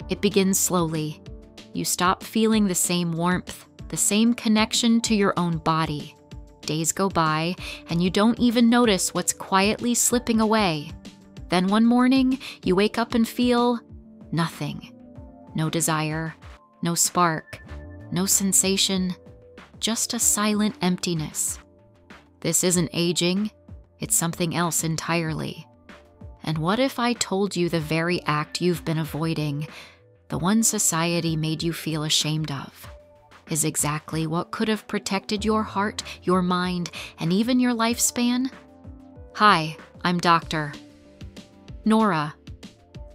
It begins slowly. You stop feeling the same warmth, the same connection to your own body. Days go by, and you don't even notice what's quietly slipping away. Then one morning, you wake up and feel nothing. No desire, no spark, no sensation, just a silent emptiness. This isn't aging, it's something else entirely. And what if I told you the very act you've been avoiding, the one society made you feel ashamed of, is exactly what could have protected your heart, your mind, and even your lifespan? Hi, I'm Dr. Nora.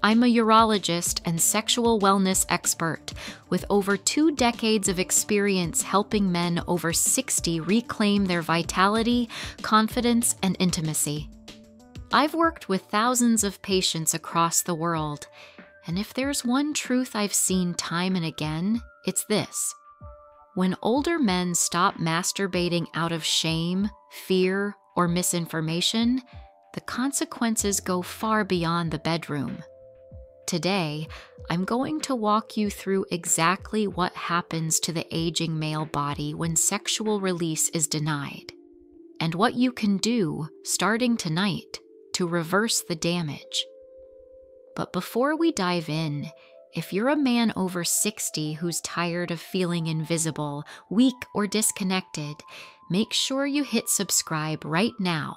I'm a urologist and sexual wellness expert with over 2 decades of experience helping men over 60 reclaim their vitality, confidence, and intimacy. I've worked with thousands of patients across the world, and if there's one truth I've seen time and again, it's this. When older men stop masturbating out of shame, fear, or misinformation, the consequences go far beyond the bedroom. Today, I'm going to walk you through exactly what happens to the aging male body when sexual release is denied, and what you can do, starting tonight, to reverse the damage. But before we dive in, if you're a man over 60 who's tired of feeling invisible, weak, or disconnected, make sure you hit subscribe right now.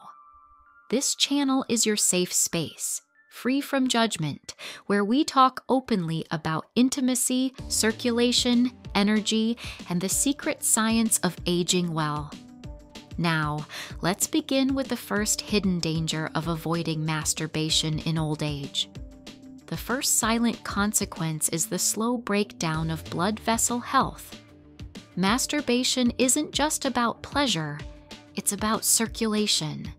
This channel is your safe space, free from judgment, where we talk openly about intimacy, circulation, energy, and the secret science of aging well. Now, let's begin with the first hidden danger of avoiding masturbation in old age. The first silent consequence is the slow breakdown of blood vessel health. Masturbation isn't just about pleasure, it's about circulation.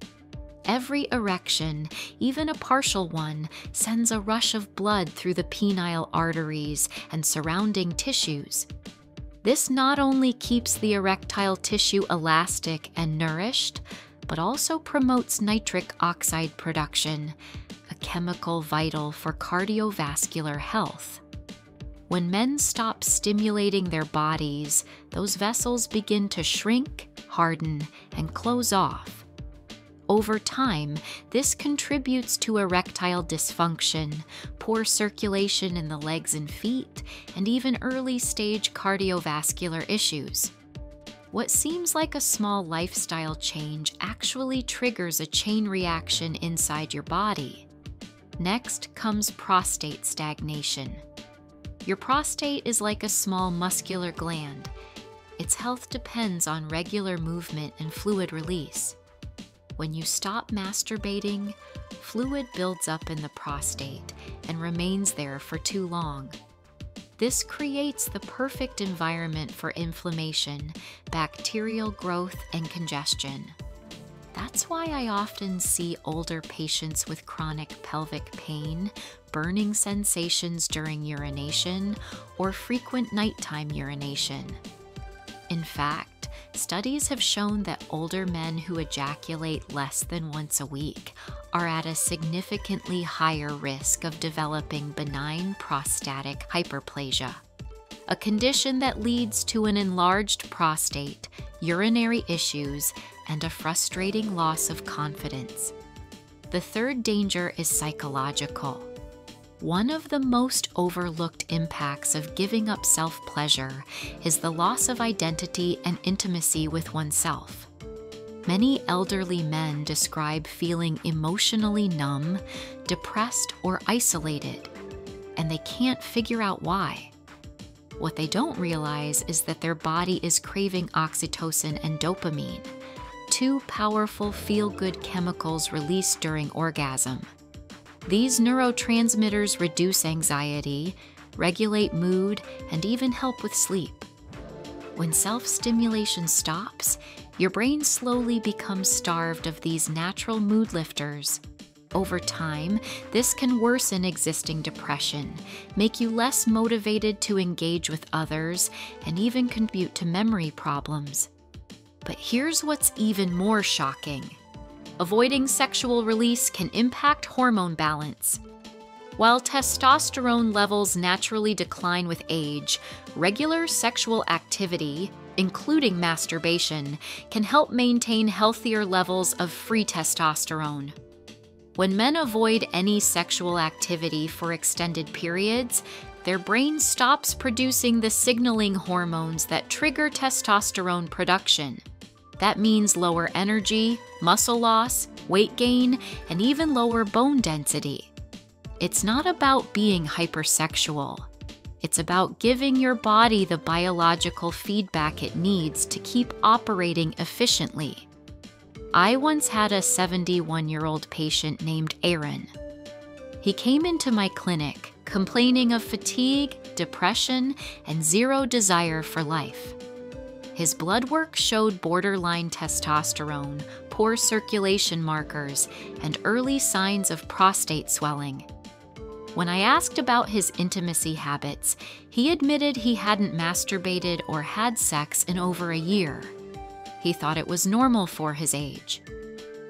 Every erection, even a partial one, sends a rush of blood through the penile arteries and surrounding tissues. This not only keeps the erectile tissue elastic and nourished, but also promotes nitric oxide production, a chemical vital for cardiovascular health. When men stop stimulating their bodies, those vessels begin to shrink, harden, and close off. Over time, this contributes to erectile dysfunction, poor circulation in the legs and feet, and even early-stage cardiovascular issues. What seems like a small lifestyle change actually triggers a chain reaction inside your body. Next comes prostate stagnation. Your prostate is like a small muscular gland. Its health depends on regular movement and fluid release. When you stop masturbating, fluid builds up in the prostate and remains there for too long. This creates the perfect environment for inflammation, bacterial growth, and congestion. That's why I often see older patients with chronic pelvic pain, burning sensations during urination, or frequent nighttime urination. In fact, studies have shown that older men who ejaculate less than once a week are at a significantly higher risk of developing benign prostatic hyperplasia, a condition that leads to an enlarged prostate, urinary issues, and a frustrating loss of confidence. The third danger is psychological. One of the most overlooked impacts of giving up self-pleasure is the loss of identity and intimacy with oneself. Many elderly men describe feeling emotionally numb, depressed, or isolated, and they can't figure out why. What they don't realize is that their body is craving oxytocin and dopamine, 2 powerful feel-good chemicals released during orgasm. These neurotransmitters reduce anxiety, regulate mood, and even help with sleep. When self-stimulation stops, your brain slowly becomes starved of these natural mood lifters. Over time, this can worsen existing depression, make you less motivated to engage with others, and even contribute to memory problems. But here's what's even more shocking. Avoiding sexual release can impact hormone balance. While testosterone levels naturally decline with age, regular sexual activity, including masturbation, can help maintain healthier levels of free testosterone. When men avoid any sexual activity for extended periods, their brain stops producing the signaling hormones that trigger testosterone production. That means lower energy, muscle loss, weight gain, and even lower bone density. It's not about being hypersexual. It's about giving your body the biological feedback it needs to keep operating efficiently. I once had a 71-year-old patient named Aaron. He came into my clinic complaining of fatigue, depression, and zero desire for life. His blood work showed borderline testosterone, poor circulation markers, and early signs of prostate swelling. When I asked about his intimacy habits, he admitted he hadn't masturbated or had sex in over a year. He thought it was normal for his age.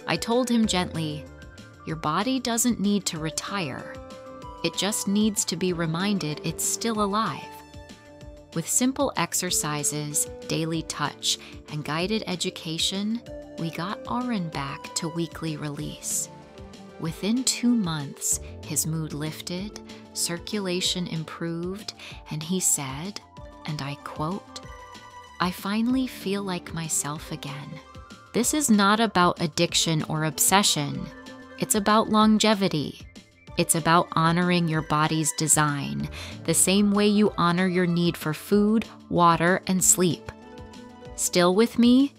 I told him gently, "Your body doesn't need to retire. It just needs to be reminded it's still alive." With simple exercises, daily touch, and guided education, we got Aaron back to weekly release. Within 2 months, his mood lifted, circulation improved, and he said, and I quote, "I finally feel like myself again." This is not about addiction or obsession. It's about longevity. It's about honoring your body's design, the same way you honor your need for food, water, and sleep. Still with me?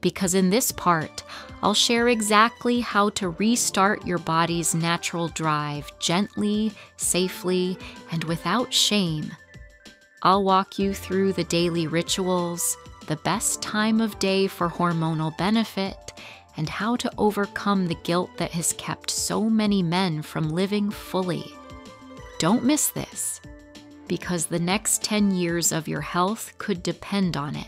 Because in this part, I'll share exactly how to restart your body's natural drive gently, safely, and without shame. I'll walk you through the daily rituals, the best time of day for hormonal benefit, and how to overcome the guilt that has kept so many men from living fully. Don't miss this, because the next 10 years of your health could depend on it.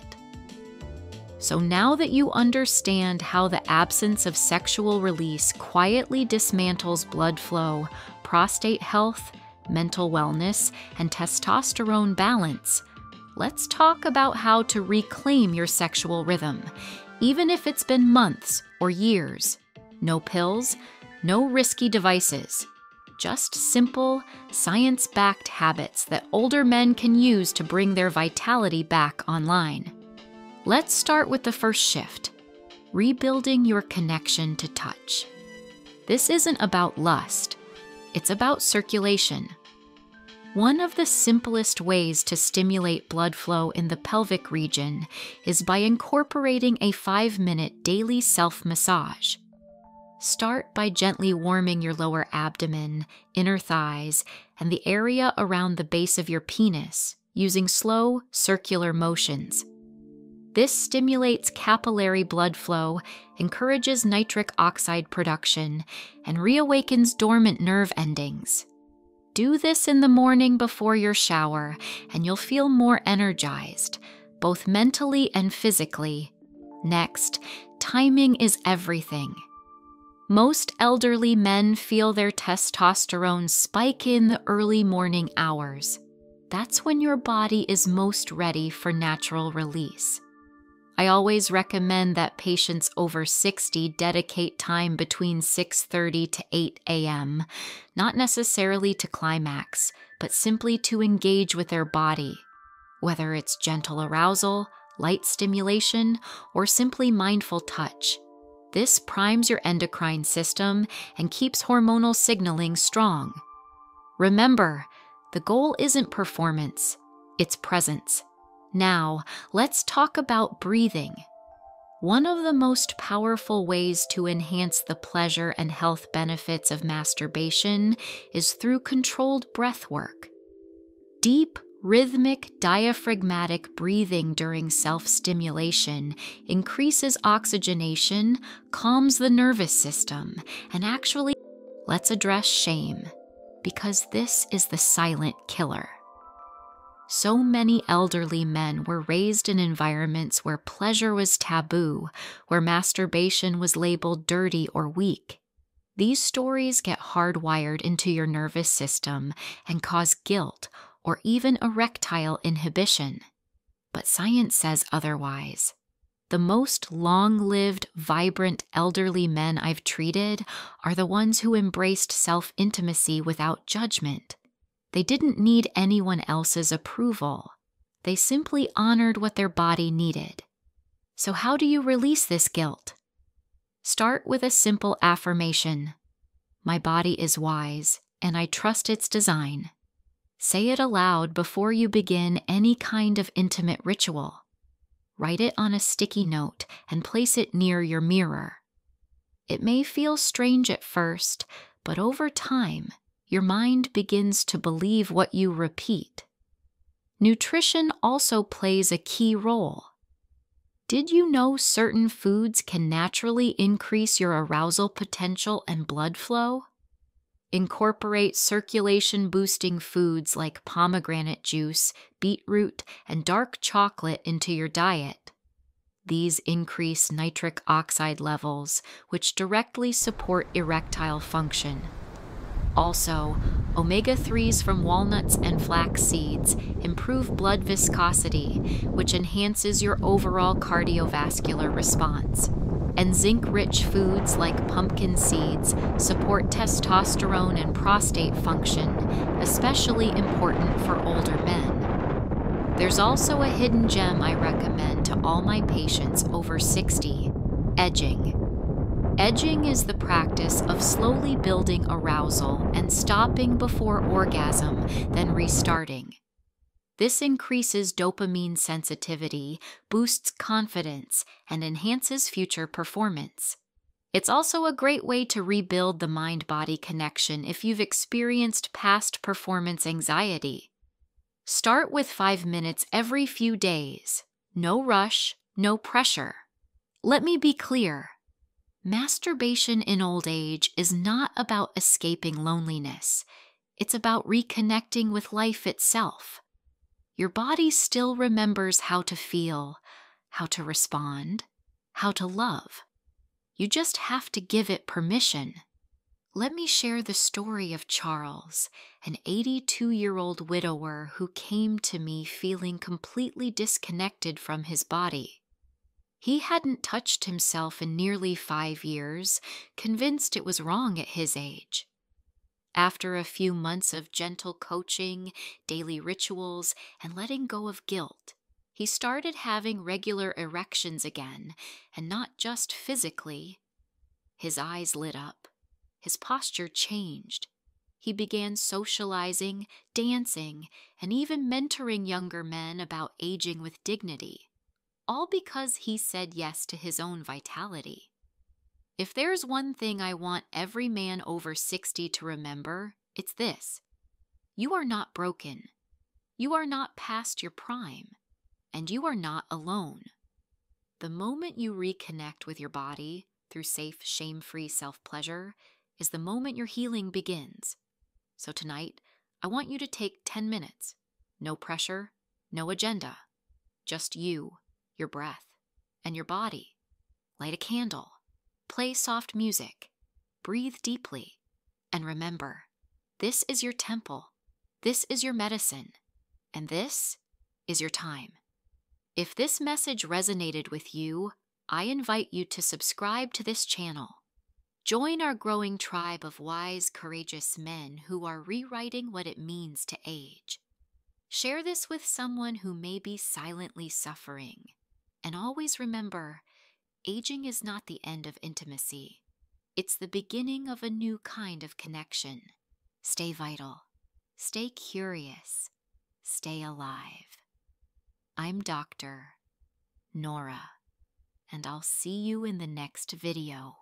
So now that you understand how the absence of sexual release quietly dismantles blood flow, prostate health, mental wellness, and testosterone balance, let's talk about how to reclaim your sexual rhythm, even if it's been months or years. No pills, no risky devices. Just simple, science-backed habits that older men can use to bring their vitality back online. Let's start with the first shift, rebuilding your connection to touch. This isn't about lust, it's about circulation. One of the simplest ways to stimulate blood flow in the pelvic region is by incorporating a 5-minute daily self-massage. Start by gently warming your lower abdomen, inner thighs, and the area around the base of your penis using slow, circular motions. This stimulates capillary blood flow, encourages nitric oxide production, and reawakens dormant nerve endings. Do this in the morning before your shower, and you'll feel more energized, both mentally and physically. Next, timing is everything. Most elderly men feel their testosterone spike in the early morning hours. That's when your body is most ready for natural release. I always recommend that patients over 60 dedicate time between 6:30 to 8 a.m., not necessarily to climax, but simply to engage with their body, whether it's gentle arousal, light stimulation, or simply mindful touch. This primes your endocrine system and keeps hormonal signaling strong. Remember, the goal isn't performance, it's presence. Now, let's talk about breathing. One of the most powerful ways to enhance the pleasure and health benefits of masturbation is through controlled breath work. Deep, rhythmic, diaphragmatic breathing during self-stimulation increases oxygenation, calms the nervous system, and actually, let's address shame, because this is the silent killer. So many elderly men were raised in environments where pleasure was taboo, where masturbation was labeled dirty or weak. These stories get hardwired into your nervous system and cause guilt or even erectile inhibition. But science says otherwise. The most long-lived, vibrant, elderly men I've treated are the ones who embraced self-intimacy without judgment. They didn't need anyone else's approval. They simply honored what their body needed. So how do you release this guilt? Start with a simple affirmation. My body is wise, and I trust its design. Say it aloud before you begin any kind of intimate ritual. Write it on a sticky note and place it near your mirror. It may feel strange at first, but over time, your mind begins to believe what you repeat. Nutrition also plays a key role. Did you know certain foods can naturally increase your arousal potential and blood flow? Incorporate circulation-boosting foods like pomegranate juice, beetroot, and dark chocolate into your diet. These increase nitric oxide levels, which directly support erectile function. Also, omega-3s from walnuts and flax seeds improve blood viscosity, which enhances your overall cardiovascular response. And zinc-rich foods like pumpkin seeds support testosterone and prostate function, especially important for older men. There's also a hidden gem I recommend to all my patients over 60, edging. Edging is the practice of slowly building arousal and stopping before orgasm, then restarting. This increases dopamine sensitivity, boosts confidence, and enhances future performance. It's also a great way to rebuild the mind-body connection if you've experienced past performance anxiety. Start with 5 minutes every few days. No rush, no pressure. Let me be clear. Masturbation in old age is not about escaping loneliness. It's about reconnecting with life itself. Your body still remembers how to feel, how to respond, how to love. You just have to give it permission. Let me share the story of Charles, an 82-year-old widower who came to me feeling completely disconnected from his body. He hadn't touched himself in nearly 5 years, convinced it was wrong at his age. After a few months of gentle coaching, daily rituals, and letting go of guilt, he started having regular erections again, and not just physically. His eyes lit up. His posture changed. He began socializing, dancing, and even mentoring younger men about aging with dignity, all because he said yes to his own vitality. If there's one thing I want every man over 60 to remember, it's this. You are not broken. You are not past your prime. And you are not alone. The moment you reconnect with your body through safe, shame-free self-pleasure is the moment your healing begins. So tonight, I want you to take 10 minutes. No pressure, no agenda. Just you, your breath, and your body. Light a candle. Play soft music, breathe deeply, and remember, this is your temple, this is your medicine, and this is your time. If this message resonated with you, I invite you to subscribe to this channel. Join our growing tribe of wise, courageous men who are rewriting what it means to age. Share this with someone who may be silently suffering. And always remember, aging is not the end of intimacy. It's the beginning of a new kind of connection. Stay vital. Stay curious. Stay alive. I'm Dr. Nora, and I'll see you in the next video.